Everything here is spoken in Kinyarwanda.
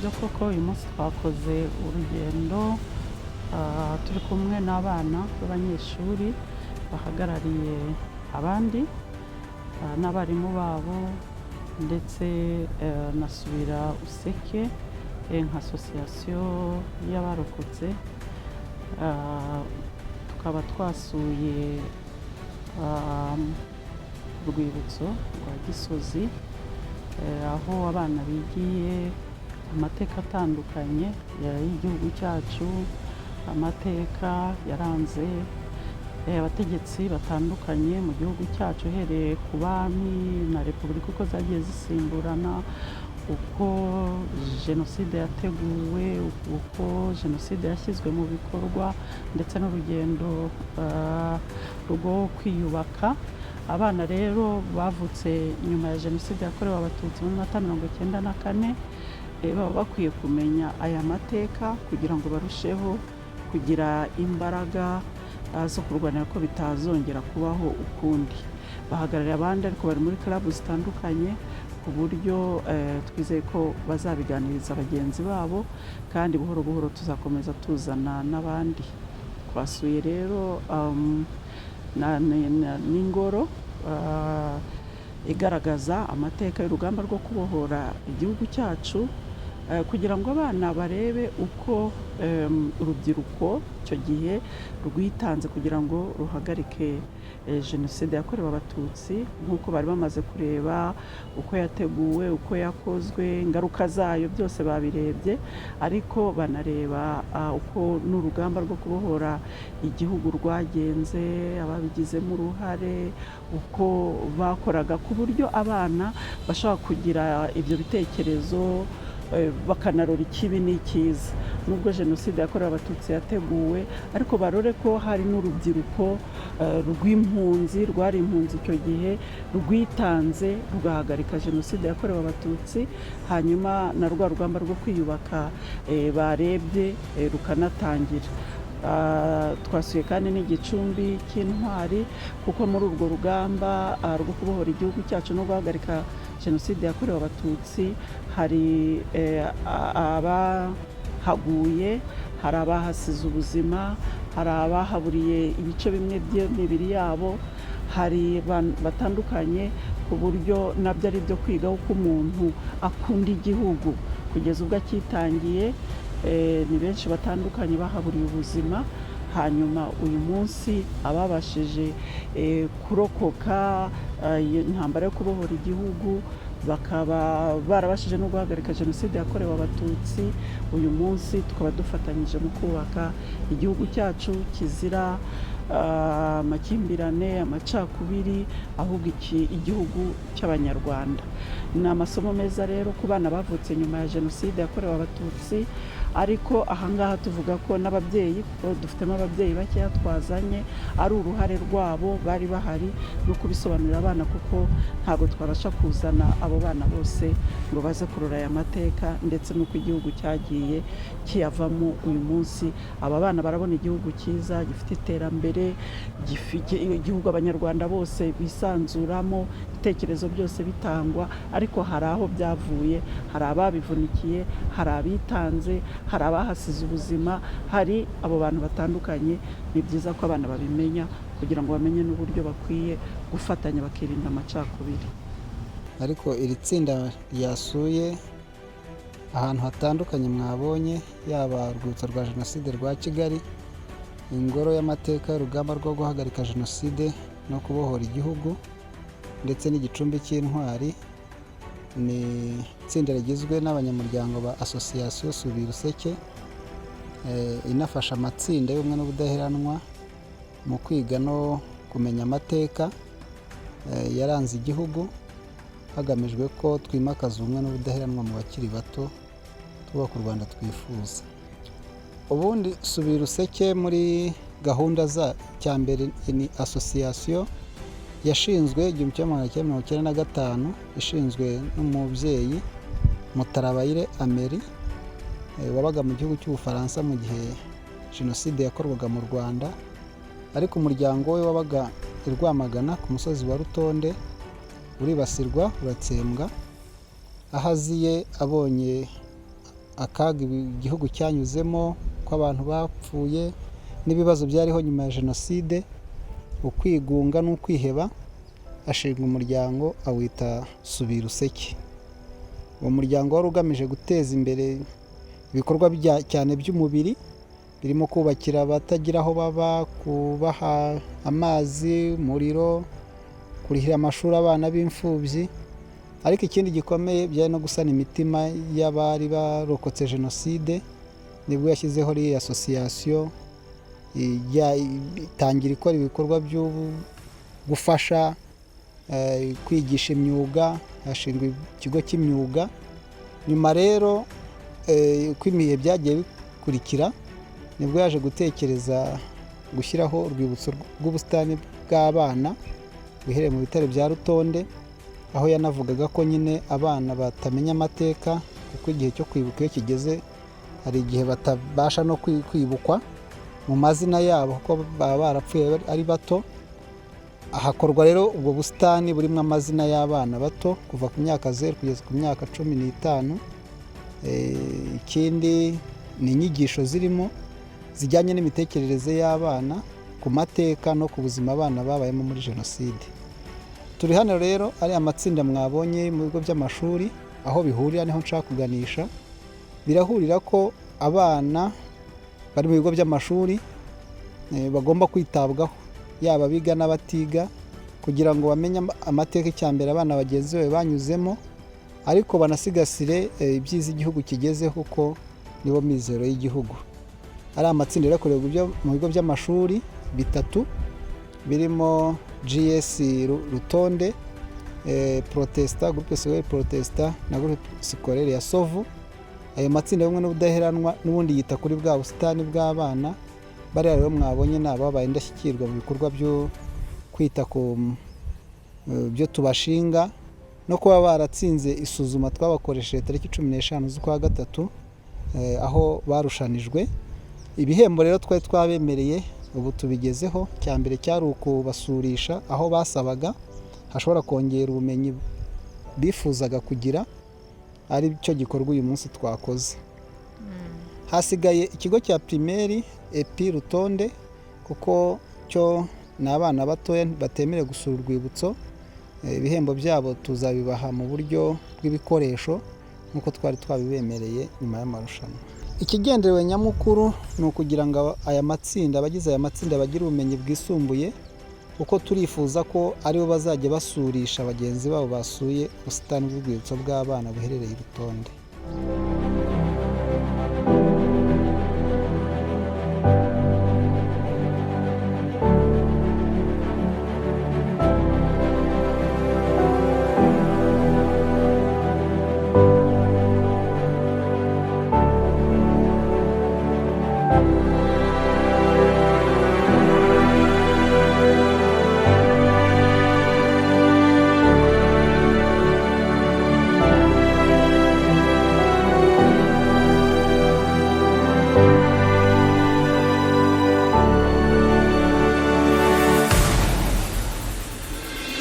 nibyo koko uyu munsi twakoze urugendo turi kumwe n'abana b'abanyeshuri bahagarariye abandi n'abarimu babo ndetse na Subira Useke nka association y'abarokotse, tukaba twasuye urwibutso rwa Gisozi aho abana bigiye amateka atandukanye y'igihugu cyacu, amateka yaranze abategetsi batandukanye mu gihugu cyacu uhereye ku bami na repubulika uko zagiye zisimburana, uko jenoside yateguwe, uko jenoside yashyizwe mu bikorwa ndetse n'urugendo rwo kwiyubaka. Abana rero bavutse nyuma ya jenoside yakorewe abatutsi muri 1994 baba bakwiye kumenya aya mateka kugira ngo barusheho kugira imbaraga zo kurwanira ko bitazongera kubaho ukundi. Bahagarariye abandi ariko bari muri club zitandukanye ku buryo twizeye ko bazabiganiriza bagenzi babo, kandi buhoro buhoro tuzakomeza tuzana n'abandi. Twasuye rero n'ingoro igaragaza amateka y'urugamba rwo kubohora igihugu cyacu, kugira ngo abana barebe uko urubyiruko icyo gihe rwitanze kugira ngo ruhagarike jenoside yakorewe abatutsi, nk'uko bari bamaze kureba uko yateguwe, uko yakozwe, ingaruka zayo byose babirebye, ariko banareba uko n'urugamba rwo kubohora igihugu rwagenze, ababigizemo uruhare, uko bakoraga ku buryo abana bashobora kugira ibyo bitekerezo bakanarora ikibi n'icyiza. Nubwo jenoside yakorewe abatutsi yateguwe, ariko barore ko hari n'urubyiruko rw'impunzi, rwari impunzi icyo gihe, rwitanze rugahagarika jenoside yakorewe abatutsi, hanyuma na rwa rugamba rwo kwiyubaka barebye rukanatangira. Twasuye kandi n'igicumbi cy'intwari, kuko muri urwo rugamba rwo kubohora igihugu cyacu no guhagarika jenoside yakorewe abatutsi hari abahaguye, hari abahasize ubuzima, hari abahaburiye ibice bimwe by'imibiri yabo, hari batandukanye, ku buryo nabyo ari byo kwiga uko umuntu akunda igihugu kugeza ubwo acyitangiye. Ni benshi batandukanye bahaburiye ubuzima, hanyuma uyu munsi ababashije kurokoka intambara yo kubohora igihugu bakaba barabashije no guhagarika jenoside yakorewe abatutsi, uyu munsi tukaba dufatanyije mu kubaka igihugu cyacu kizira amakimbirane, amacakubiri, ahubwo igihugu cy'abanyarwanda. Ni amasomo meza rero ku bana bavutse nyuma ya jenoside yakorewe abatutsi, ariko ahangaha tuvuga ko n'ababyeyi, kuko dufitemo ababyeyi bakeya twazanye, ari uruhare rwabo bari bahari no kubisobanurira abana, kuko ntabwo twabasha kuzana abo bana bose ngo baze kurora aya mateka ndetse n'uko igihugu cyagiye kiyavamo. Uyu munsi aba bana barabona igihugu cyiza gifite iterambere, igihugu abanyarwanda bose bisanzuramo, ibitekerezo byose bitangwa, ariko hari aho byavuye, hari ababivunikiye, hari abitanze, hari abahasize ubuzima, hari abo bantu batandukanye. Ni byiza ko abana babimenya kugira ngo bamenye n'uburyo bakwiye gufatanya bakirinda amacakubiri. Ariko iri tsinda ryasuye ahantu hatandukanye mwabonye, yaba urwibutso rwa jenoside rwa Kigali, ingoro y'amateka y'urugamba rwo guhagarika jenoside no kubohora igihugu, ndetse n'igicumbi cy'intwari. Ni itsinda rigizwe n'abanyamuryango ba association Subira Useke, inafasha amatsinda y'ubumwe n'ubudaheranwa mu kwiga no kumenya amateka yaranze igihugu, hagamijwe ko twimakaza ubumwe n'ubudaheranwa mu bakiri bato, twubaka u Rwanda twifuza. Ubundi Subira Useke muri gahunda cya mbere ni association yashinzwe 1995, ishinzwe n'umubyeyi Mutarabayire Amélie wabaga mu gihugu cy'Ubufaransa mu gihe jenoside yakorwaga mu Rwanda, ariko umuryango we wabaga i Rwamagana ku musozi wa Rutonde, uribasirwa uratsembwa. Aho aziye abonye akaga igihugu cyanyuzemo, ko abantu bapfuye n'ibibazo byariho nyuma ya jenoside, ukwigunga n'ukwiheba, ashinga umuryango awita Subira Useke. Uwo muryango wari ugamije guteza imbere ibikorwa cyane by'umubiri, birimo kubakira abatagira aho baba, kubaha amazi, umuriro, kurihira amashuri abana b'imfubyi, ariko ikindi gikomeye byari no gusana imitima y'abari barokotse jenoside. Nibwo yashyizeho iyi asosiyasiyo itangira ikora ibikorwa byo gufasha kwigisha imyuga, hashingwa ikigo cy'imyuga. Nyuma rero uko ibihe byagiye bikurikira, nibwo yaje gutekereza gushyiraho urwibutso rw'ubusitani bw'abana biherereye mu bitaro bya Rutonde, aho yanavugaga ko nyine abana batamenya amateka, kuko igihe cyo kwibuka iyo kigeze hari igihe batabasha no kwibukwa mu mazina yabo kuko baba barapfuye ari bato. Hakorwa rero ubwo busitani burimo amazina y'abana bato kuva ku myaka 0 kugeza ku myaka 15. Ikindi ni inyigisho zirimo zijyanye n'imitekerereze y'abana ku mateka no ku buzima abana babayemo muri jenoside. Turi hano rero ari amatsinda mwabonye mu bigo by'amashuri, aho bihurira niho nshaka kuganisha. Birahurira ko abana bari mu bigo by'amashuri bagomba kwitabwaho, yaba biga n'abatiga, kugira ngo bamenye amateka icyambere abana bagenzi be banyuzemo, ariko banasigasire ibyiza igihugu kigezeho kuko nibo mizero y'igihugu. Ari amatsinda yakorerwa mu bigo by'amashuri bitatu birimo GS Rutonde, Protesta, Groupe Scolaire Protesta na Groupe Scolaire ya Sovu. Ayo matsinda bamwe n'ubudaheranwa n'ubundi yita kuri bwa busitani bw'abana. Bariya rero mwabonye n'ababaye indashyikirwa mu bikorwa byo kwita ku byo tubashinga no kuba baratsinze isuzuma twabakoresheje tariki 15 z'ukwa gatatu, aho barushanijwe. Ibihembo rero twari twabemereye ubu tubigezeho. Cya mbere cyari ukubasurisha aho basabaga hashobora kongera ubumenyi bifuzaga kugira, ari cyo gikorwa uyu munsi twakoze. Hasigaye ikigo cya primaire epi Rutonde, kuko cyo n'abana batoya batemerewe gusura urwibutso. Ibihembo byabo tuzabibaha mu buryo bw'ibikoresho nkuko twari twabibemereye nyuma y'amarushanwa. Ikigenderewe nyamukuru ni ukugira ngo aya matsinda, abagize aya matsinda bagira ubumenyi bwisumbuye, kuko turifuza ko aribo bazajya basurisha bagenzi babo basuye ubusitani bw'urwibutso bw'abana buherereye i Rutonde.